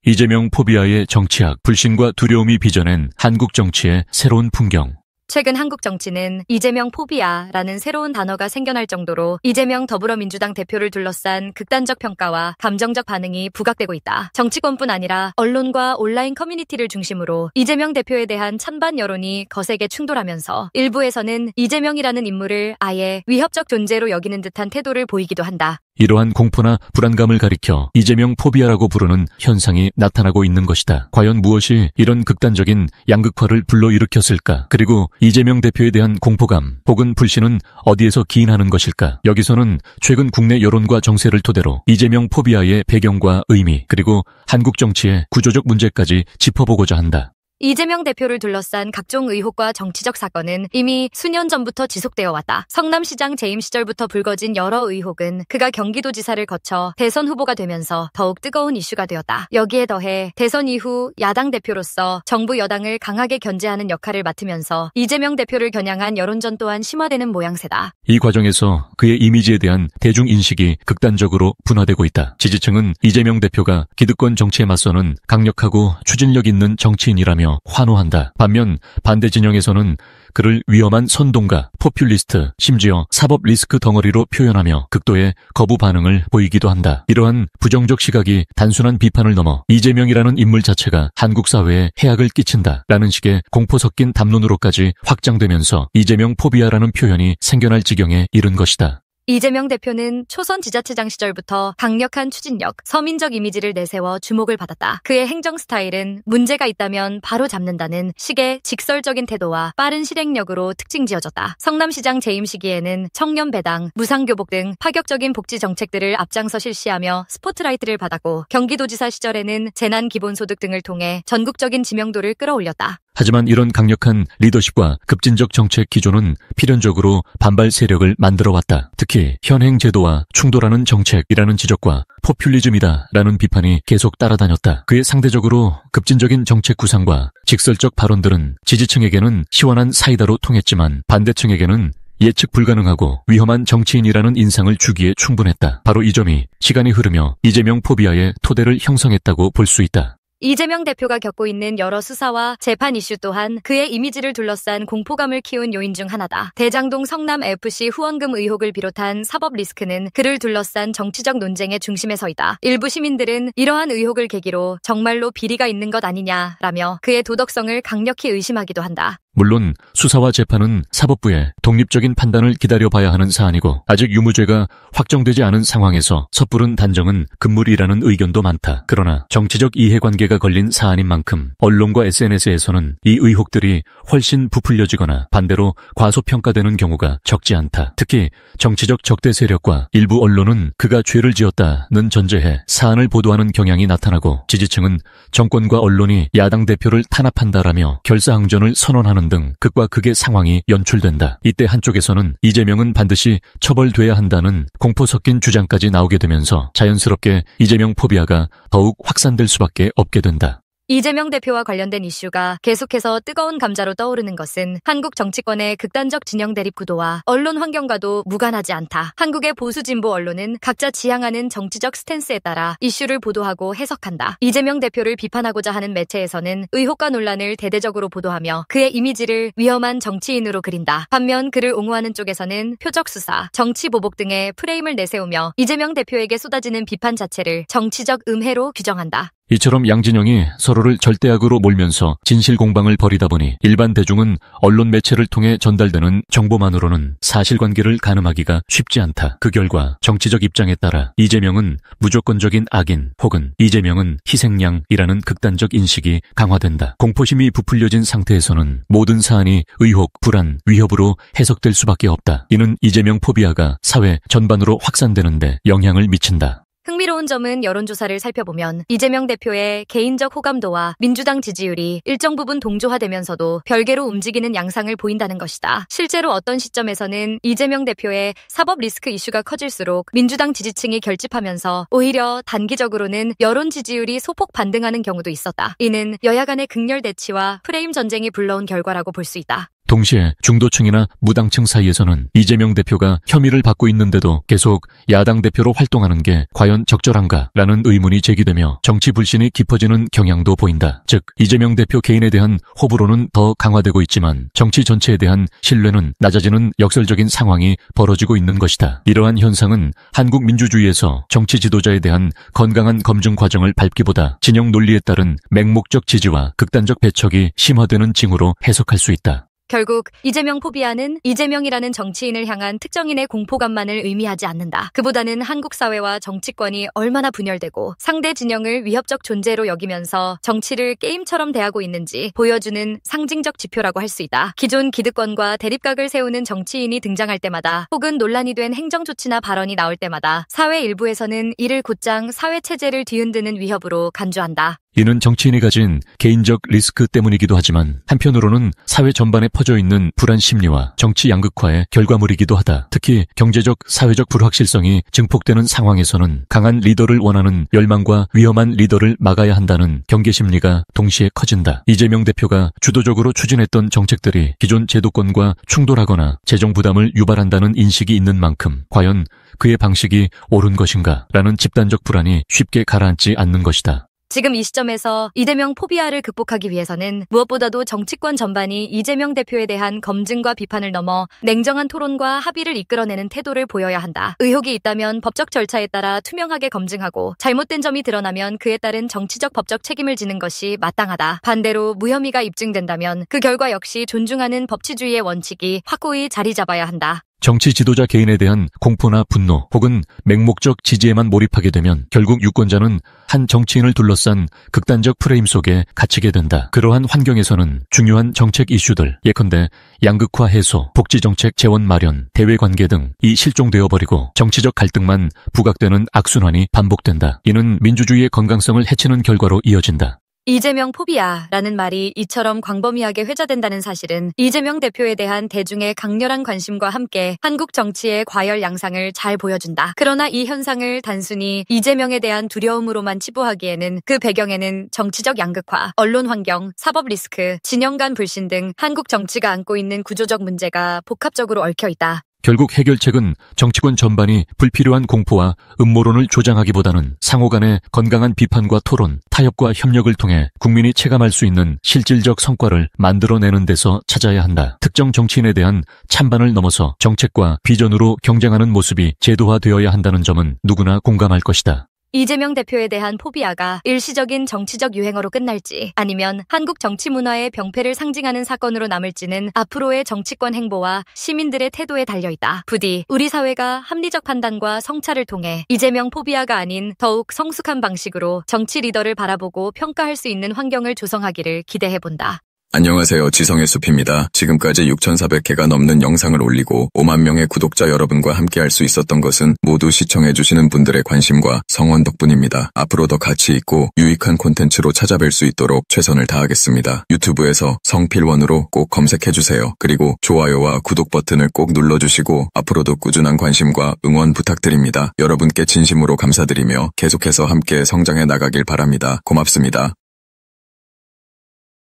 이재명 포비아의 정치학, 불신과 두려움이 빚어낸 한국 정치의 새로운 풍경. 최근 한국 정치는 이재명 포비아라는 새로운 단어가 생겨날 정도로 이재명 더불어민주당 대표를 둘러싼 극단적 평가와 감정적 반응이 부각되고 있다. 정치권뿐 아니라 언론과 온라인 커뮤니티를 중심으로 이재명 대표에 대한 찬반 여론이 거세게 충돌하면서 일부에서는 이재명이라는 인물을 아예 위협적 존재로 여기는 듯한 태도를 보이기도 한다. 이러한 공포나 불안감을 가리켜 이재명 포비아라고 부르는 현상이 나타나고 있는 것이다. 과연 무엇이 이런 극단적인 양극화를 불러일으켰을까? 그리고 이재명 대표에 대한 공포감 혹은 불신은 어디에서 기인하는 것일까? 여기서는 최근 국내 여론과 정세를 토대로 이재명 포비아의 배경과 의미, 그리고 한국 정치의 구조적 문제까지 짚어보고자 한다. 이재명 대표를 둘러싼 각종 의혹과 정치적 사건은 이미 수년 전부터 지속되어 왔다. 성남시장 재임 시절부터 불거진 여러 의혹은 그가 경기도지사를 거쳐 대선 후보가 되면서 더욱 뜨거운 이슈가 되었다. 여기에 더해 대선 이후 야당 대표로서 정부 여당을 강하게 견제하는 역할을 맡으면서 이재명 대표를 겨냥한 여론전 또한 심화되는 모양새다. 이 과정에서 그의 이미지에 대한 대중인식이 극단적으로 분화되고 있다. 지지층은 이재명 대표가 기득권 정치에 맞서는 강력하고 추진력 있는 정치인이라며 환호한다. 반면 반대 진영에서는 그를 위험한 선동가, 포퓰리스트, 심지어 사법 리스크 덩어리로 표현하며 극도의 거부 반응을 보이기도 한다. 이러한 부정적 시각이 단순한 비판을 넘어 이재명이라는 인물 자체가 한국 사회에 해악을 끼친다라는 식의 공포 섞인 담론으로까지 확장되면서 이재명 포비아라는 표현이 생겨날 지경에 이른 것이다. 이재명 대표는 초선 지자체장 시절부터 강력한 추진력, 서민적 이미지를 내세워 주목을 받았다. 그의 행정 스타일은 문제가 있다면 바로 잡는다는 식의 직설적인 태도와 빠른 실행력으로 특징지어졌다. 성남시장 재임 시기에는 청년 배당, 무상교복 등 파격적인 복지 정책들을 앞장서 실시하며 스포트라이트를 받았고, 경기도지사 시절에는 재난기본소득 등을 통해 전국적인 지명도를 끌어올렸다. 하지만 이런 강력한 리더십과 급진적 정책 기조는 필연적으로 반발 세력을 만들어왔다. 특히 현행 제도와 충돌하는 정책이라는 지적과 포퓰리즘이다라는 비판이 계속 따라다녔다. 그의 상대적으로 급진적인 정책 구상과 직설적 발언들은 지지층에게는 시원한 사이다로 통했지만 반대층에게는 예측 불가능하고 위험한 정치인이라는 인상을 주기에 충분했다. 바로 이 점이 시간이 흐르며 이재명 포비아의 토대를 형성했다고 볼 수 있다. 이재명 대표가 겪고 있는 여러 수사와 재판 이슈 또한 그의 이미지를 둘러싼 공포감을 키운 요인 중 하나다. 대장동 성남FC 후원금 의혹을 비롯한 사법 리스크는 그를 둘러싼 정치적 논쟁의 중심에 서 있다. 일부 시민들은 이러한 의혹을 계기로 정말로 비리가 있는 것 아니냐라며 그의 도덕성을 강력히 의심하기도 한다. 물론 수사와 재판은 사법부의 독립적인 판단을 기다려봐야 하는 사안이고, 아직 유무죄가 확정되지 않은 상황에서 섣부른 단정은 금물이라는 의견도 많다. 그러나 정치적 이해관계가 걸린 사안인 만큼 언론과 SNS에서는 이 의혹들이 훨씬 부풀려지거나 반대로 과소평가되는 경우가 적지 않다. 특히 정치적 적대 세력과 일부 언론은 그가 죄를 지었다는 전제해 사안을 보도하는 경향이 나타나고, 지지층은 정권과 언론이 야당 대표를 탄압한다라며 결사항전을 선언하는 등 극과 극의 상황이 연출된다. 이때 한쪽에서는 이재명은 반드시 처벌돼야 한다는 공포 섞인 주장까지 나오게 되면서 자연스럽게 이재명 포비아가 더욱 확산될 수밖에 없게 된다. 이재명 대표와 관련된 이슈가 계속해서 뜨거운 감자로 떠오르는 것은 한국 정치권의 극단적 진영 대립 구도와 언론 환경과도 무관하지 않다. 한국의 보수 진보 언론은 각자 지향하는 정치적 스탠스에 따라 이슈를 보도하고 해석한다. 이재명 대표를 비판하고자 하는 매체에서는 의혹과 논란을 대대적으로 보도하며 그의 이미지를 위험한 정치인으로 그린다. 반면 그를 옹호하는 쪽에서는 표적 수사, 정치 보복 등의 프레임을 내세우며 이재명 대표에게 쏟아지는 비판 자체를 정치적 음해로 규정한다. 이처럼 양진영이 서로를 절대악으로 몰면서 진실 공방을 벌이다 보니 일반 대중은 언론 매체를 통해 전달되는 정보만으로는 사실관계를 가늠하기가 쉽지 않다. 그 결과 정치적 입장에 따라 이재명은 무조건적인 악인 혹은 이재명은 희생양이라는 극단적 인식이 강화된다. 공포심이 부풀려진 상태에서는 모든 사안이 의혹, 불안, 위협으로 해석될 수밖에 없다. 이는 이재명 포비아가 사회 전반으로 확산되는데 영향을 미친다. 흥미로운 점은 여론조사를 살펴보면 이재명 대표의 개인적 호감도와 민주당 지지율이 일정 부분 동조화되면서도 별개로 움직이는 양상을 보인다는 것이다. 실제로 어떤 시점에서는 이재명 대표의 사법 리스크 이슈가 커질수록 민주당 지지층이 결집하면서 오히려 단기적으로는 여론 지지율이 소폭 반등하는 경우도 있었다. 이는 여야 간의 극렬 대치와 프레임 전쟁이 불러온 결과라고 볼 수 있다. 동시에 중도층이나 무당층 사이에서는 이재명 대표가 혐의를 받고 있는데도 계속 야당 대표로 활동하는 게 과연 적절한가라는 의문이 제기되며 정치 불신이 깊어지는 경향도 보인다. 즉 이재명 대표 개인에 대한 호불호는 더 강화되고 있지만 정치 전체에 대한 신뢰는 낮아지는 역설적인 상황이 벌어지고 있는 것이다. 이러한 현상은 한국 민주주의에서 정치 지도자에 대한 건강한 검증 과정을 밟기보다 진영 논리에 따른 맹목적 지지와 극단적 배척이 심화되는 징후로 해석할 수 있다. 결국 이재명 포비아는 이재명이라는 정치인을 향한 특정인의 공포감만을 의미하지 않는다. 그보다는 한국 사회와 정치권이 얼마나 분열되고 상대 진영을 위협적 존재로 여기면서 정치를 게임처럼 대하고 있는지 보여주는 상징적 지표라고 할 수 있다. 기존 기득권과 대립각을 세우는 정치인이 등장할 때마다 혹은 논란이 된 행정조치나 발언이 나올 때마다 사회 일부에서는 이를 곧장 사회체제를 뒤흔드는 위협으로 간주한다. 이는 정치인이 가진 개인적 리스크 때문이기도 하지만 한편으로는 사회 전반에 퍼져 있는 불안 심리와 정치 양극화의 결과물이기도 하다. 특히 경제적, 사회적 불확실성이 증폭되는 상황에서는 강한 리더를 원하는 열망과 위험한 리더를 막아야 한다는 경계 심리가 동시에 커진다. 이재명 대표가 주도적으로 추진했던 정책들이 기존 제도권과 충돌하거나 재정 부담을 유발한다는 인식이 있는 만큼 과연 그의 방식이 옳은 것인가? 라는 집단적 불안이 쉽게 가라앉지 않는 것이다. 지금 이 시점에서 이재명 포비아를 극복하기 위해서는 무엇보다도 정치권 전반이 이재명 대표에 대한 검증과 비판을 넘어 냉정한 토론과 합의를 이끌어내는 태도를 보여야 한다. 의혹이 있다면 법적 절차에 따라 투명하게 검증하고 잘못된 점이 드러나면 그에 따른 정치적 법적 책임을 지는 것이 마땅하다. 반대로 무혐의가 입증된다면 그 결과 역시 존중하는 법치주의의 원칙이 확고히 자리 잡아야 한다. 정치 지도자 개인에 대한 공포나 분노 혹은 맹목적 지지에만 몰입하게 되면 결국 유권자는 한 정치인을 둘러싼 극단적 프레임 속에 갇히게 된다. 그러한 환경에서는 중요한 정책 이슈들, 예컨대 양극화 해소, 복지정책 재원 마련, 대외관계 등이 실종되어 버리고 정치적 갈등만 부각되는 악순환이 반복된다. 이는 민주주의의 건강성을 해치는 결과로 이어진다. 이재명 포비아라는 말이 이처럼 광범위하게 회자된다는 사실은 이재명 대표에 대한 대중의 강렬한 관심과 함께 한국 정치의 과열 양상을 잘 보여준다. 그러나 이 현상을 단순히 이재명에 대한 두려움으로만 치부하기에는 그 배경에는 정치적 양극화, 언론 환경, 사법 리스크, 진영 간 불신 등 한국 정치가 안고 있는 구조적 문제가 복합적으로 얽혀 있다. 결국 해결책은 정치권 전반이 불필요한 공포와 음모론을 조장하기보다는 상호 간의 건강한 비판과 토론, 타협과 협력을 통해 국민이 체감할 수 있는 실질적 성과를 만들어내는 데서 찾아야 한다. 특정 정치인에 대한 찬반을 넘어서 정책과 비전으로 경쟁하는 모습이 제도화되어야 한다는 점은 누구나 공감할 것이다. 이재명 대표에 대한 포비아가 일시적인 정치적 유행어로 끝날지 아니면 한국 정치 문화의 병폐를 상징하는 사건으로 남을지는 앞으로의 정치권 행보와 시민들의 태도에 달려있다. 부디 우리 사회가 합리적 판단과 성찰을 통해 이재명 포비아가 아닌 더욱 성숙한 방식으로 정치 리더를 바라보고 평가할 수 있는 환경을 조성하기를 기대해본다. 안녕하세요. 지성의 숲입니다. 지금까지 6,400개가 넘는 영상을 올리고 5만 명의 구독자 여러분과 함께할 수 있었던 것은 모두 시청해주시는 분들의 관심과 성원 덕분입니다. 앞으로 더 가치 있고 유익한 콘텐츠로 찾아뵐 수 있도록 최선을 다하겠습니다. 유튜브에서 성필원으로 꼭 검색해주세요. 그리고 좋아요와 구독 버튼을 꼭 눌러주시고 앞으로도 꾸준한 관심과 응원 부탁드립니다. 여러분께 진심으로 감사드리며 계속해서 함께 성장해 나가길 바랍니다. 고맙습니다.